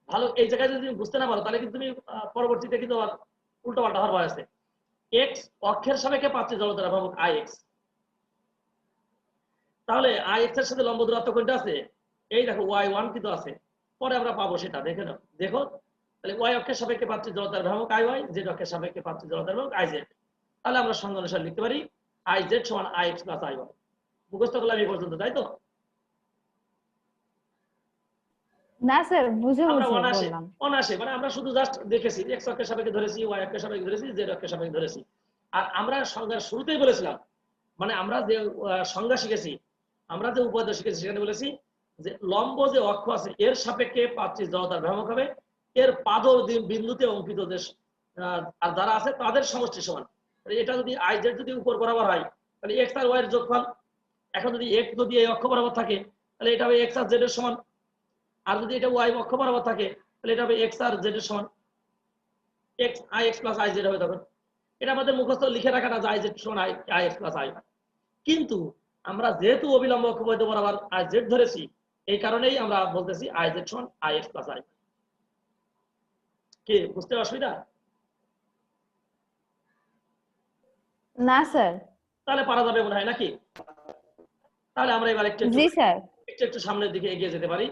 ভালো, এই জায়গায় যদি তুমি বুঝতে না পারো তাহলে কিন্তু তুমি পরবর্তীতে কিন্তু আবার উল্টো পাল্টা হওয়ার ভয় আছে। এক্স অক্ষের সাপেক্ষে পাতটির জড়তার ভ্রামক আই এক্স, তাহলে আই এক্স এর সাথে লম্ব দূরত্ব কোনটা আছে? এই দেখো y1 কিন্তু আছে, পরে আমরা পাবো সেটা, দেখে নাও। দেখো তাহলে y অক্ষের সাপেক্ষে পাত্রের জড়তার ভ্রামক আই ওয়াই, জেড অক্ষের সাপেক্ষে পাত্রের জড়তার ভ্রামক আই জেড। তাহলে আমরা সংজ্ঞা অনুসারে লিখতে পারি আই জেড সমান I X plus I Y. মুখস্থ করলাম এই পর্যন্ত, তাই তো? না স্যার, বুঝে আমরা বুঝে অনায়াসে বললাম। অনায়াসে মানে আমরা শুধু জাস্ট দেখেছি এক্স অক্ষের সাপেক্ষে ধরেছি, ওয়াই অক্ষের সাপেক্ষে ধরেছি, জেড অক্ষের সাপেক্ষে ধরেছি। আর আমরা সংজ্ঞার শুরুতেই বলেছিলাম, মানে আমরা যে সংজ্ঞা শিখেছি, আমরা যে উপাদ্য শিখেছি সেখানে বলেছি যে লম্ব যে অক্ষ আছে এর সাপেক্ষে পাত্রের জড়তার ভ্রামক হবে এর পাদ বিন্দুতে অঙ্কিত যে আর যারা আছে তাদের সমষ্টি সমান। এটা যদি আই জেড যদি উপর বরাবর হয় তাহলে এক্স আর ওয়াই এর যোগফল। এখন যদি এক্স যদি এই অক্ষ বরাবর থাকে তাহলে এটা হবে এক্স আর জেড এর সমান, আর যদি এটা ওয়াই অক্ষ বরাবর থাকে তাহলে এটা হবে এক্স আর জেড এর সমান। X I X plus I Z হবে তখন। এটা আমাদের মুখস্থ লিখে রাখা না যে আই জেড সমান আই এক্স প্লাস আই। কিন্তু আমরা যেহেতু অবিলম্ব অক্ষবৈধ বরাবর আই জেড ধরেছি এই কারণেই আমরা বলতেছি আই জেড সমান আই এক্স প্লাস আই। কি বুঝতে অসুবিধা? না স্যার। তাহলে পারা যাবে মনে হয় নাকি? তাহলে আমরা এবার জি স্যার। একটু সামনের দিকে এগিয়ে যেতে পারি।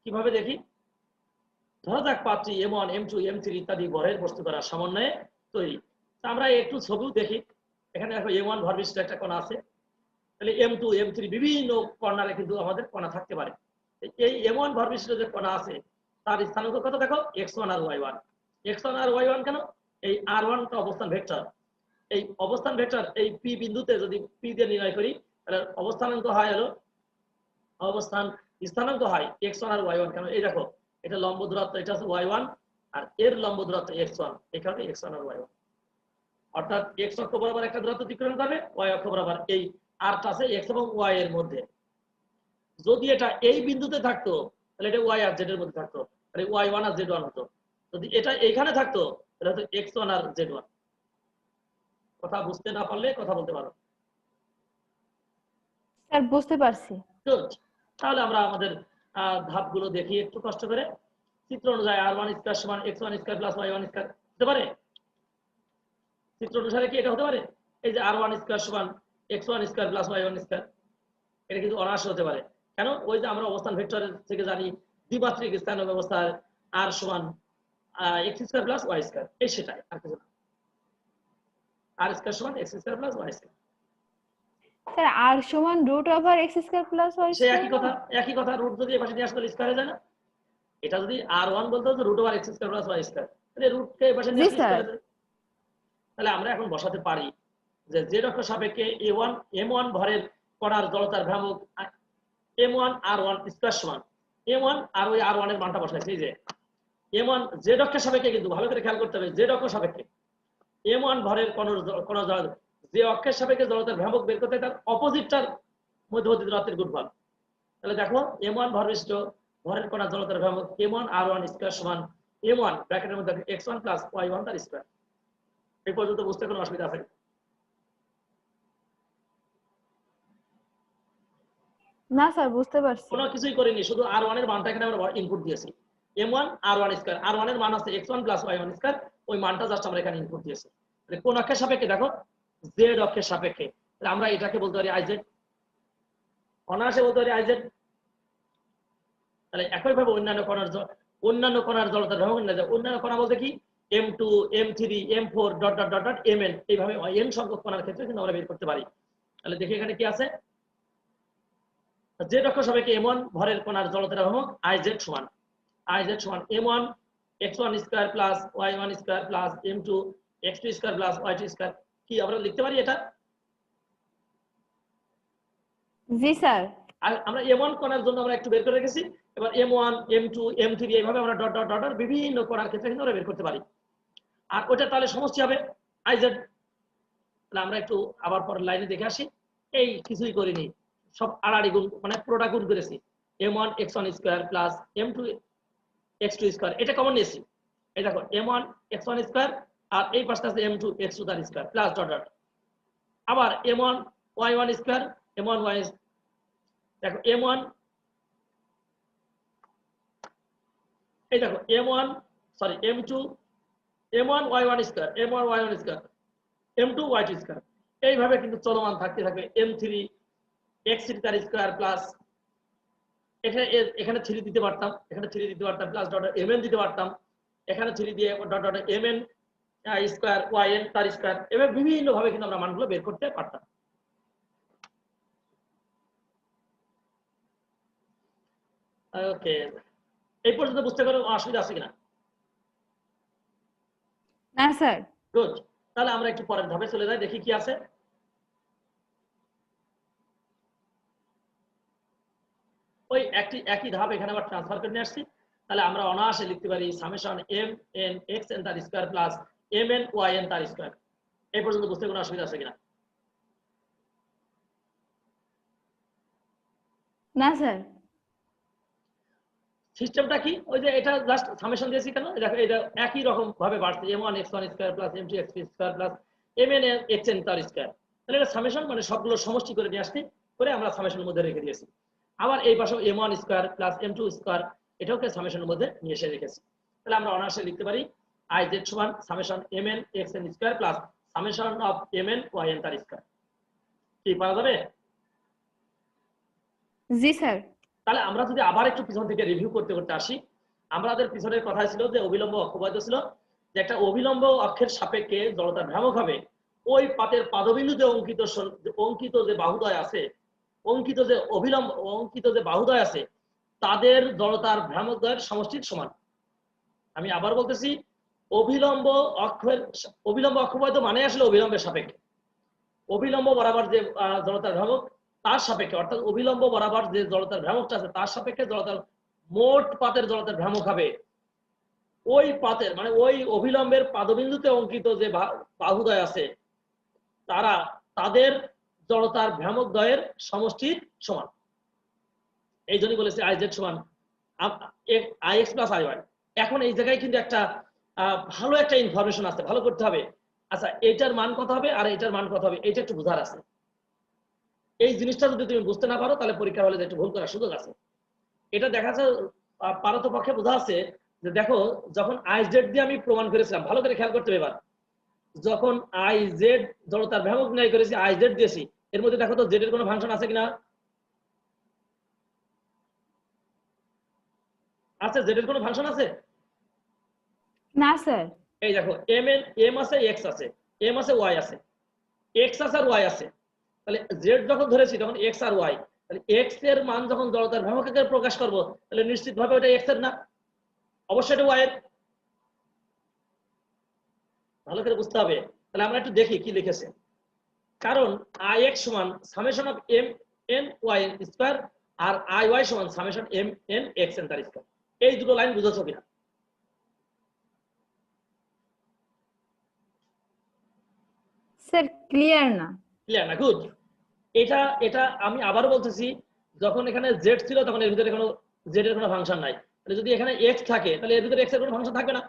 কিভাবে দেখি? ধরা যাক পাত্রী M1 M2 M3 ইত্যাদি বরের বস্তু দ্বারা সমন্বয়ে তৈরি। আমরা একটু ছবিও দেখি। এখানে দেখো M1 ভর বিশিষ্ট একটা কণা আছে, তাহলে M2 M3 বিভিন্ন কর্নারে কিন্তু আমাদের কণা থাকতে পারে। এই M1 ভর বিশিষ্ট যে কণা আছে তার স্থানাঙ্ক কত দেখো, x1 আর y1। x1 আর y1 কেন? এই r1 টা অবস্থান ভেক্টর। এই অবস্থান ভেক্টর এই p বিন্দুতে যদি p দিয়ে নির্ণয় করি তাহলে অবস্থানাঙ্ক হয় হলো স্থানাঙ্ক হয় x1 আর y1। কেন? এই দেখো এটা লম্ব দূরত্ব, এটা হচ্ছে y1 আর এর লম্ব দূরত্ব x1, এই কারণে x1 আর y1। অর্থাৎ x অক্ষ বরাবর একটা দূরত্ব অতিক্রম করবে, y অক্ষ বরাবর এই আরটা আছে x এবং y এর মধ্যে। যদি এটা এই বিন্দুতে থাকতো তাহলে এটা y আর z এর মধ্যে থাকতো, তাহলে y1 আর z1 হতো। যদি এটা এখানে থাকতো তাহলে হতো x1 আর z1। কথা বুঝতে না পারলে কথা বলতে পারো। স্যার বুঝতে পারছি। গুড। তাহলে আমরা আমাদের ধাপগুলো দেখি একটু কষ্ট করে। চিত্র অনুযায়ী r1 স্কয়ার সমান x1 square plus y1 square হতে পারে? চিত্র অনুসারে কি এটা হতে পারে? এই যে r1 স্কয়ার সমান x1 square plus y1 square, এটা কিন্তু অনায়াসে হতে পারে। কেন? ওই যে আমরা অবস্থান ভেক্টরের থেকে জানি দ্বিমাত্রিক স্থানীয় ব্যবস্থায় আর সমান x square plus y square, এই সেটাই, আর কিছু না। আর স্কয়ার সমান x square plus y square. Sir আর সমান √(x² + y²? সে একই কথা, রুট যদি এই পাশে নিয়ে আসলে স্কয়ারে যায় না? এটা যদি r1 বলতে হতো √(x² + y², তাহলে রুটকে এই পাশে নিয়ে আসলে স্কয়ারে যায়। তাহলে আমরা এখন বসাতে পারি যে z অক্ষের সাপেক্ষে m1 ভরের কণার জড়তার ভ্রামক m1 r1 স্কয়ার সমান m1 আর ওই r1 এর মানটা বসাইছি যে m1 z অক্ষের সাপেক্ষে, কিন্তু ভালো করে খেয়াল করতে হবে z অক্ষের সাপেক্ষে m1 ভরের কণার যে অক্ষের সাপেক্ষে জড়তার ভ্রামক বের করতে তার অপোজিটটার মধ্যবর্তী দূরত্বের গুণফল। তাহলে দেখো m1 ভরবিশিষ্ট ভরের কণার জড়তার ভ্রামক m1 r1 স্কয়ার সমান m1 ব্র্যাকেটের মধ্যে x1 + y1 তার স্কয়ার। এই পর্যন্ত বুঝতে কোনো অসুবিধা আছে? না স্যার, বুঝতে পারছি। কোনো কিছুই করিনি, শুধু r1 এর মানটা এখানে আমরা ইনপুট দিয়েছি। m1 r1 স্কয়ার, r1 এর মান আছে x1 + y1 স্কয়ার, ওই মানটা জাস্ট আমরা এখানে ইনপুট দিয়েছি। তাহলে কোন অক্ষের সাপেক্ষে? দেখো z অক্ষের সাপেক্ষে। তাহলে আমরা এটাকে বলতে পারি iz, অনায়াসে বলতে পারি iz। তাহলে একইভাবে অন্যান্য কণার জড়তার ভ্রামক নির্ণয় যায়। অন্যান্য কণা বলতে কি? m2 m3 m4 ... mn, এইভাবে n সংখ্যক কণার ক্ষেত্রে কিন্তু আমরা বের করতে পারি। তাহলে দেখি এখানে কি আছে। z অক্ষ সাপেক্ষে m1 ভরের কণার জড়তার ভ্রামক iz সমান m1 x1 square plus y1 square plus m2 x2 square plus y2 square. কি আমরা লিখতে পারি এটা? জি স্যার। আমরা m1 কণার জন্য আমরা একটু বের করে রেখেছি, এবার m1 m2 m3 এইভাবে আমরা ডট বিভিন্ন কণার ক্ষেত্রে কিন্তু আমরা বের করতে পারি। আর ওটা তাহলে সমষ্টি হবে iz। তাহলে আমরা একটু আবার পরের লাইনে দেখে আসি। এই কিছুই করিনি, সব আড়াআড়ি গুণ, মানে পুরোটা গুণ করেছি। m1 x1 square plus m2 x2 square, এটা কমন নিয়েছি। এই দেখো m1 x1 স্কয়ার আর এই পাশে আছে m2 x2 তার স্কয়ার প্লাস ডট। আবার m1 y1 square, m1 y, দেখো m1, এই দেখো m1 sorry m2 m1 y1 square, m1 y1 square, m2 y2 square, এইভাবে কিন্তু চলমান থাকতে থাকবে। m3 x3 তার স্কয়ার প্লাস এখানে 3 দিতে পারতাম, এখানে 3 দিতে পারতাম প্লাস ডট mn দিতে পারতাম, এখানে 3 দিয়ে ডট mn স্কয়ার yn তার স্কয়ার, এভাবে বিভিন্ন ভাবে কিন্তু আমরা মানগুলো বের করতে পারতাম। ওকে, এই পর্যন্ত বুঝতে পারো অসুবিধা আছে কিনা? না স্যার। গুড। তাহলে আমরা একটু পরের ধাপে চলে যাই, দেখি কি আছে। ওই একই ধাপ এখানে আবার ট্রান্সফার করে নিয়ে আসছি। তাহলে আমরা অনায়াসে লিখতে পারি সামেশন mn xn তার স্কয়ার প্লাস mn yn তার স্কয়ার। এই পর্যন্ত বুঝতে কোনো অসুবিধা আছে কিনা? না স্যার। সিস্টেমটা কি? ওই যে এটা জাস্ট সামেশন দিয়েছি কেন? দেখো এটা একই রকম ভাবে বাড়ছে, m1 x1 square plus m2 x2 square plus mn xn তার স্কয়ার। তাহলে এটা সামেশন, মানে সবগুলো সমষ্টি করে নিয়ে আসছি, করে আমরা সামেশনের মধ্যে রেখে দিয়েছি। আবার এই পাশে m1 square plus m2 square, এটাকে সামেশনের মধ্যে নিয়ে এসে রেখেছি। তাহলে আমরা অনায়াসে লিখতে পারি iz সমান summation mn xn square plus summation of mn yn তার স্কয়ার। কি পাওয়া যাবে? জি স্যার। তাহলে আমরা যদি আবার একটু পিছন থেকে রিভিউ করতে করতে আসি, আমাদের পিছনের কথা ছিল যে অবিলম্ব অক্ষবৈধ ছিল, যে একটা অবিলম্ব অক্ষের সাপেক্ষে জড়তার ভ্রামক হবে ওই পাতের পাদবিন্দুতে অঙ্কিত যে বাহুদ্বয় আছে, অঙ্কিত যে বাহুদ্বয় আছে তাদের জড়তার ভ্রামক দ্বয়ের সমষ্টির সমান। আমি আবার বলতেছি, অবিলম্ব অক্ষবৈধ মানে আসলে অবিলম্বের সাপেক্ষে, অবিলম্ব বরাবর যে জড়তার ভ্রামক তার সাপেক্ষে, অর্থাৎ অবিলম্ব বরাবর যে জড়তার ভ্রামকটা আছে তার সাপেক্ষে জড়তার মোট পাতের জড়তার ভ্রামক হবে ওই পাতের, মানে ওই অবিলম্বের পাদবিন্দুতে অঙ্কিত যে বাহুদ্বয় আছে তাদের জড়তার ভ্রামক দ্বয়ের সমষ্টির সমান। এই জন্যই বলেছি iz সমান ix প্লাস iy। এখন এই জায়গায় কিন্তু একটা ভালো একটা ইনফরমেশন আছে, ভালো করতে হবে। আচ্ছা, এইটার মান কত হবে আর এইটার মান কত হবে, এইটা একটু বোঝার আছে। এই জিনিসটা যদি তুমি বুঝতে না পারো তাহলে পরীক্ষা হলে একটু ভুল করার সুযোগ আছে। এটা দেখা যায় পারতপক্ষে বোঝা আছে যে দেখো, যখন iz দিয়ে আমি প্রমাণ করেছিলাম, ভালো করে খেয়াল করতে হবে এবার, যখন iz জড়তার ভ্রামক নির্ণয় করেছি iz দিয়েছি, এর মধ্যে দেখো তো z এর কোনো ফাংশন আছে কিনা? আচ্ছা, জেড এর কোনো ফাংশন আছে? না স্যার। এই দেখো, এম আছে, এক্স আছে, এম আছে, ওয়াই আছে, এক্স আছে আর ওয়াই আছে। তাহলে জেড যখন ধরেছি তখন এক্স আর ওয়াই, তাহলে এক্স এর মান যখন জড়তার ভ্রামক আকারে প্রকাশ করব, তাহলে নিশ্চিতভাবে ওটা এক্স এর না, অবশ্যই এটা ওয়াই এর। ভালো করে বুঝতে হবে। তাহলে আমরা একটু দেখি কি লিখেছে। কারণ আই এক্স সমান summation of m n y square আর আই ওয়াই সমান summation m n x n তার স্কয়ার। এই দুটো লাইন বুঝেছো কিনা? স্যার ক্লিয়ার না। ক্লিয়ার না? গুড। এটা এটা আমি আবারও বলতেছি, যখন এখানে জেড ছিল তখন এর ভিতরে কোনো জেড এর কোনো ফাংশন নাই। তাহলে যদি এখানে এক্স থাকে তাহলে এর ভিতরে এক্স এর কোনো ফাংশন থাকবে না।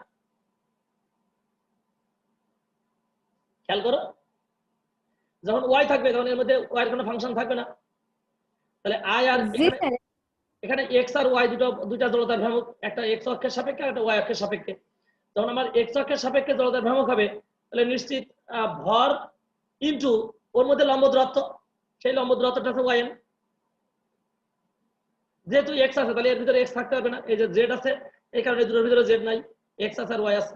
খেয়াল করো, যখন ওয়াই থাকবে তখন এর মধ্যে ওয়াই এর কোনো ফাংশন থাকবে না। তাহলে আই আর জি এখানে স্যার। এখানে এক্স আর ওয়াই দুটা জড়তার ভ্রামক, একটা এক্স অক্ষের সাপেক্ষে আর একটা ওয়াই অক্ষের সাপেক্ষে। যখন আমার এক্স অক্ষের সাপেক্ষে জড়তার ভ্রামক হবে, তাহলে নিশ্চিত ভর ইনটু ওর মধ্যে লম্ব দূরত্ব, সেই লম্ব দূরত্বটা হচ্ছে ওয়াই এন। যেহেতু এক্স আছে তাহলে এর ভিতরে এক্স থাকতে পারবে না, এই যে জেড আছে এই কারণে দুটোর ভিতরে জেড নাই, এক্স আছে আর ওয়াই আছে।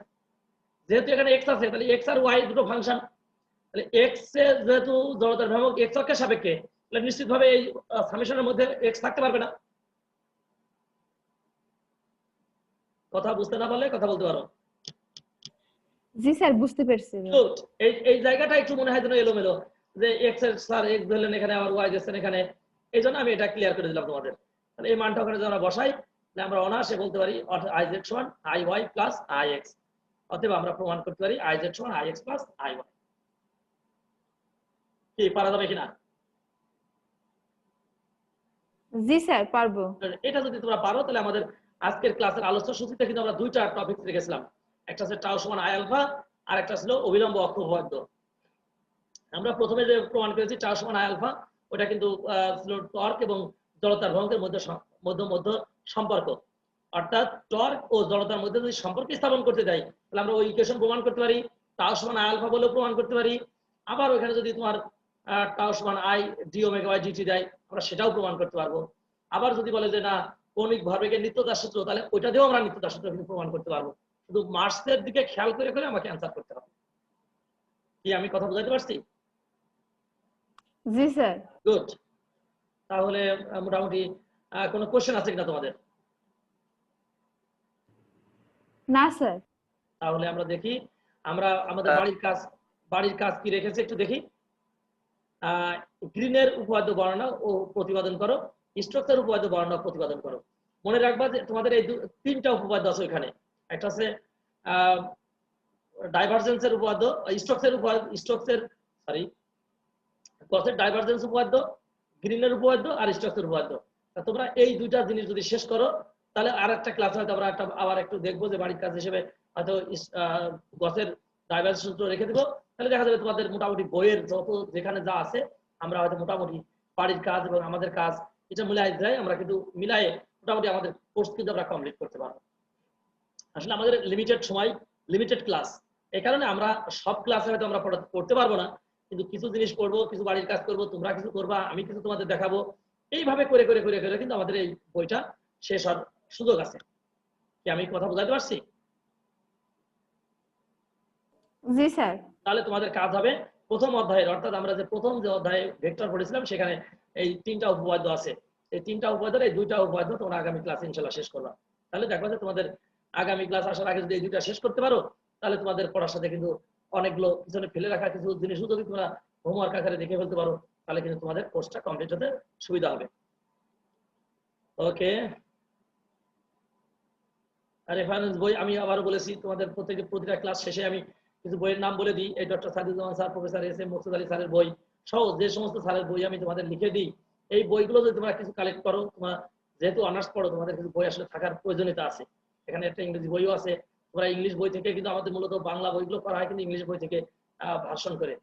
যেহেতু এখানে এক্স আছে তাহলে এক্স আর ওয়াই দুটো ফাংশন, তাহলে এক্স এর যেহেতু জড়তার ভ্রামক এক্স অক্ষের সাপেক্ষে, তাহলে নিশ্চিতভাবে এই সামেশনের মধ্যে এক্স থাকতে পারবে না। কথা বুঝতে না পারলে কথা বলতে পারো। জি স্যার বুঝতে পেরেছি। গুড। এই জায়গাটা একটু মনে হয় যেন এলোমেলো, যে এক্স এর স্যার এক্স ধরলেন এখানে, আবার ওয়াই দিচ্ছেন এখানে, এই জন্য আমি এটা ক্লিয়ার করে দিলাম তোমাদের। তাহলে এই মানটা ওখানে যদি আমরা বসাই, তাহলে আমরা অনায়াসে বলতে পারি আই জেড সমান I Y plus I X, অথবা আমরা প্রমাণ করতে পারি আই জেড সমান I X plus I Y. কি পারা যাবে কিনা? জি স্যার পারবো। এটা যদি তোমরা পারো তাহলে আমাদের আজকের ক্লাসের আলোচ্য সূচিতে কিন্তু আমরা দুইটা টপিক রেখেছিলাম, একটা হচ্ছে টাউ সমান আই আলফা আর একটা ছিল অবিলম্ব অক্ষ উপপাদ্য। আমরা প্রথমে যে প্রমাণ করেছি টাউ সমান আই আলফা, ওটা কিন্তু ছিল টর্ক এবং জড়তার ভ্রামকের মধ্যে মধ্যে সম্পর্ক। অর্থাৎ টর্ক ও জড়তার মধ্যে যদি সম্পর্ক স্থাপন করতে যাই, তাহলে আমরা ওই ইকুয়েশন প্রমাণ করতে পারি, টাউ সমান আই আলফা বলেও প্রমাণ করতে পারি। আবার ওখানে যদি তোমার টাউ সমান I D omega by DT দেয়, আমরা সেটাও প্রমাণ করতে পারবো। আবার যদি বলে যে না কৌণিক ভরবেগের নিত্যতার সূত্র, তাহলে ওইটা দিয়েও আমরা নিত্যতার সূত্র কিন্তু প্রমাণ করতে পারবো। শুধু মার্কসের দিকে খেয়াল করে করে আমাকে অ্যান্সার করতে হবে। কি আমি কথা বুঝাতে পারছি? জি স্যার। গুড। তাহলে মোটামুটি কোনো কোশ্চেন আছে কিনা তোমাদের? না স্যার। তাহলে আমরা দেখি, আমরা আমাদের বাড়ির কাজ কি রেখেছে একটু দেখি। গ্রিনের উপপাদ্য বর্ণনা ও প্রতিপাদন করো, স্টোকসের উপপাদ্য বর্ণনা ও প্রতিপাদন করো। মনে রাখবা যে তোমাদের এই তিনটা উপপাদ্য আছে ওইখানে, একটা আছে ডাইভারজেন্সের উপপাদ্য, স্টোকসের গসের ডাইভারজেন্স উপপাদ্য, গ্রিনের উপপাদ্য আর স্টোকসের উপপাদ্য। তোমরা এই দুইটা জিনিস যদি শেষ করো, তাহলে আর একটা ক্লাস হয়তো আমরা আবার একটু দেখবো যে বাড়ির কাজ হিসেবে হয়তো গসের ডাইভারজেন্স সূত্র রেখে দেবো। তাহলে দেখা যাবে তোমাদের মোটামুটি বইয়ের যত যেখানে যা আছে আমরা হয়তো মোটামুটি বাড়ির কাজ এবং আমাদের কাজ এটা মিলাই যায়, আমরা কিন্তু মিলাই মোটামুটি আমাদের কোর্স কিন্তু আমরা কমপ্লিট করতে পারবো। আসলে আমাদের লিমিটেড সময়, লিমিটেড ক্লাস, এই কারণে আমরা সব ক্লাসে হয়তো আমরা পড়তে পারবো না, কিন্তু কিছু জিনিস করবো, কিছু বাড়ির কাজ করবো, তোমরা কিছু করবা, আমি কিছু তোমাদের দেখাবো। এইভাবে করে করে করে করে কিন্তু আমাদের এই বইটা শেষ হওয়ার সুযোগ আছে। কি আমি কথা বোঝাতে পারছি? জি স্যার। তাহলে তোমাদের কাজ হবে প্রথম অধ্যায়ের, অর্থাৎ আমরা যে প্রথম যে অধ্যায়ে ভেক্টর পড়েছিলাম সেখানে এই তিনটা উপপাদ্য আছে, এই তিনটা উপপাদ্যের এই দুইটা উপপাদ্য তোমরা আগামী ক্লাসে ইনশাআল্লাহ শেষ করবা। তাহলে দেখবা যে তোমাদের আগামী ক্লাস আসার আগে যদি এই দুইটা শেষ করতে পারো, তাহলে তোমাদের পড়ার সাথে কিন্তু অনেকগুলো পিছনে ফেলে রাখা কিছু জিনিসও যদি তোমরা হোমওয়ার্ক আকারে দেখে ফেলতে পারো, তাহলে কিন্তু তোমাদের কোর্সটা কমপ্লিট হতে সুবিধা হবে। ওকে। আর রেফারেন্স বই আমি আবারও বলেছি, তোমাদের প্রতিটা ক্লাস শেষে আমি কিছু বইয়ের নাম বলে দিই। এই doctor Sadiquzzaman sir, professor S M Murshid Ali স্যারের বই সহ যে সমস্ত স্যারের বই আমি তোমাদের লিখে দিই, এই বইগুলো যদি তোমরা কিছু কালেক্ট করো, তোমরা যেহেতু অনার্স পড়ো তোমাদের কিছু বই আসলে থাকার প্রয়োজনীয়তা আছে। এখানে একটা ইংরেজি বইও আছে, তোমরা ইংলিশ বই থেকে, কিন্তু আমাদের মূলত বাংলা বইগুলো করা হয় কিন্তু ইংলিশ বই থেকে ভার্সন করে,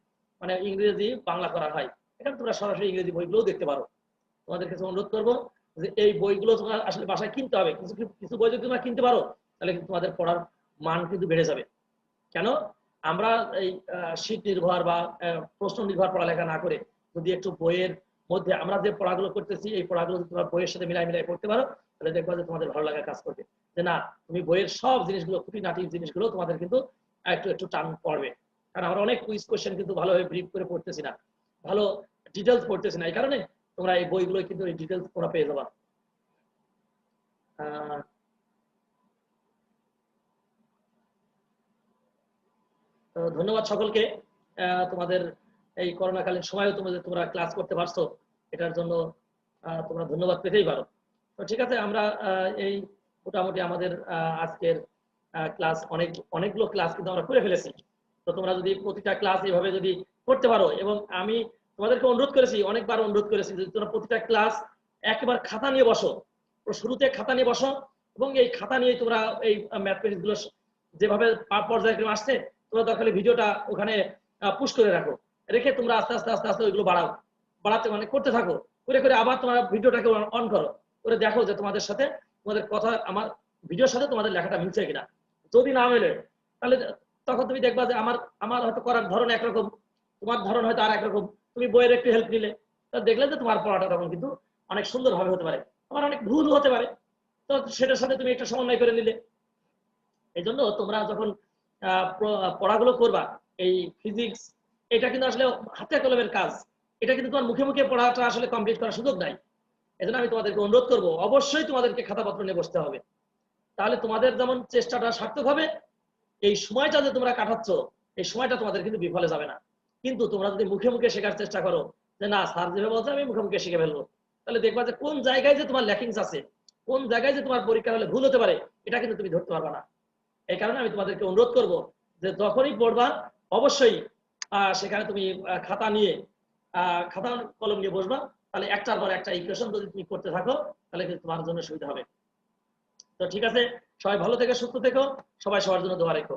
মানে ইংরেজি বাংলা করা হয়। এখানে তোমরা সরাসরি ইংরেজি বইগুলোও দেখতে পারো। তোমাদের কাছে অনুরোধ করবো যে এই বইগুলো তোমরা আসলে বাসায় কিনতে হবে। কিছু কিছু বই যদি তোমরা কিনতে পারো, তাহলে কিন্তু তোমাদের পড়ার মান কিন্তু বেড়ে যাবে। কেন আমরা এই শীট নির্ভর বা প্রশ্ন নির্ভর পড়ালেখা না করে যদি একটু বইয়ের মধ্যে আমরা যে পড়াগুলো করতেছি, এই পড়াগুলো তোমরা বইয়ের সাথে মিলাই মিলাই পড়তে পারো, তাহলে দেখবা যে তোমাদের ভালো লাগা কাজ করবে। যে না তুমি বইয়ের সব জিনিসগুলো খুঁটিনাটি জিনিসগুলো তোমাদের কিন্তু একটু একটু টান পড়বে, কারণ আমরা অনেক কুইজ কোশ্চেন কিন্তু ভালোভাবে ব্রিফ করে পড়তেছি না, ভালো ডিটেলস পড়তেছি না, এই কারণে তোমরা এই বইগুলো কিন্তু এই ডিটেলস তোমরা পেয়ে যাবা। তো ধন্যবাদ সকলকে, তোমাদের এই করোনাকালীন সময়ও তোমরা ক্লাস করতে পারছো, এটার জন্য তোমরা ধন্যবাদ পেতেই পারো। তো ঠিক আছে, আমরা এই মোটামুটি আমাদের আজকের ক্লাস অনেকগুলো ক্লাস কিন্তু আমরা করে ফেলেছি। তো তোমরা যদি প্রতিটা ক্লাস এইভাবে যদি করতে পারো, এবং আমি তোমাদেরকে অনুরোধ করেছি, অনেকবার অনুরোধ করেছি, যদি তোমরা প্রতিটা ক্লাস একবার খাতা নিয়ে বসো, শুরুতে খাতা নিয়ে বসো, এবং এই খাতা নিয়ে তোমরা এই ম্যাথমেটিক্স গুলো যেভাবে পর্যায়ক্রমে আসছে, তোমরা দরকার ভিডিওটা ওখানে পুশ করে রাখো, রেখে তোমরা আস্তে আস্তে আস্তে আস্তে ওইগুলো বাড়াতে মানে করতে থাকো, করে করে আবার তোমরা ভিডিওটাকে অন করো, করে দেখো যে তোমাদের সাথে তোমাদের কথা আমার ভিডিওর সাথে তোমাদের লেখাটা মিলছে কিনা। যদি না মেলে তাহলে তখন তুমি দেখবা যে আমার হয়তো করার ধরন একরকম, তোমার ধরন হয়তো আর একরকম, তুমি বইয়ের একটু হেল্প নিলে, তা দেখলে যে তোমার পড়াটা তখন কিন্তু অনেক সুন্দরভাবে হতে পারে, তোমার অনেক ভুল হতে পারে, তো সেটার সাথে তুমি একটা সমন্বয় করে নিলে। এই জন্য তোমরা যখন পড়াগুলো করবা, এই ফিজিক্স এটা কিন্তু আসলে হাতে কলমের কাজ, এটা কিন্তু তোমার মুখে মুখে পড়াটা আসলে কমপ্লিট করার সুযোগ নাই। এজন্য আমি তোমাদেরকে অনুরোধ করবো, অবশ্যই তোমাদেরকে খাতাপত্র নিয়ে বসতে হবে, তাহলে তোমাদের যেমন চেষ্টাটা সার্থক হবে, এই সময়টা যে তোমরা কাটাচ্ছ এই সময়টা তোমাদের কিন্তু বিফলে যাবে না। কিন্তু তোমরা যদি মুখে মুখে শেখার চেষ্টা করো যে না স্যার যেভাবে বলছে আমি মুখে মুখে শিখে ফেলবো, তাহলে দেখবা যে কোন জায়গায় যে তোমার ল্যাকিংস আছে, কোন জায়গায় যে তোমার পরীক্ষা হলে ভুল হতে পারে, এটা কিন্তু তুমি ধরতে পারবা না। এই কারণে আমি তোমাদেরকে অনুরোধ করব যে যখনই পড়বা অবশ্যই সেখানে তুমি খাতা কলম নিয়ে বসবা, তাহলে একটার পর একটা ইকুয়েশন যদি তুমি করতে থাকো তাহলে কিন্তু তোমার জন্য সুবিধা হবে। তো ঠিক আছে, সবাই ভালো থেকো, সুস্থ থেকো, সবাই সবার জন্য দোয়া রেখো।